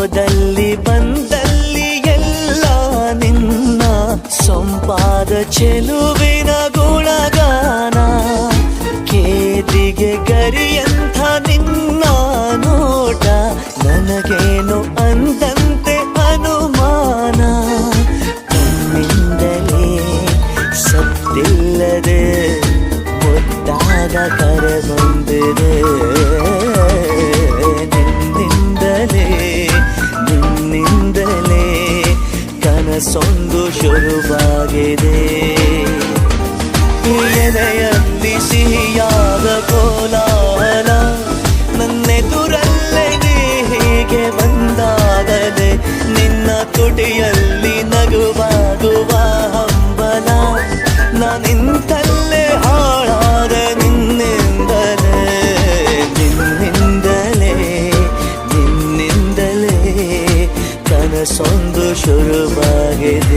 ಹೋದಲ್ಲಿ ಬಂದಲ್ಲಿ ಎಲ್ಲ ನಿನ್ನ ಸೊಂಪಾದ ಚೆಲುವಿನ ಗುಣಗಾನ. ಕೇದಿಗೆ ಗರಿಯಂಥ ನಿನ್ನ ನೋಟ ನನಗೇನು ಅಂದಂತೆ ಅನುಮಾನ. ಕಣ್ಣಿಂದಲೇ ಸತ್ತಿಲ್ಲದೆ ಮುದ್ದಾದ ಕರೆ ಬಂದಿದೆ. ನಿನ್ನಿಂದಲೇ ಕನಸೊಂದು ಶುರುವಾಗಿದೆ. ಎದೆಯಲ್ಲಿ ಸಿಹಿಯಾದ ಕೋಲಾಹಲ ನನ್ನೆದುರಲ್ಲೇ ನೀ ಹೀಗೆ ಬಂದಾಗಲೇ ನಿನ್ನ ತುಟಿಯಲ್ಲಿ ನಗುವಾಗುವ ಹಂಬಲ. ನಾನಿಂತಲ್ಲೇ ಹಾಳಾದ ನಿನ್ನಿಂದಲೇ ಕನಸೊಂದು ಶುರುವಾಗಿದೆ.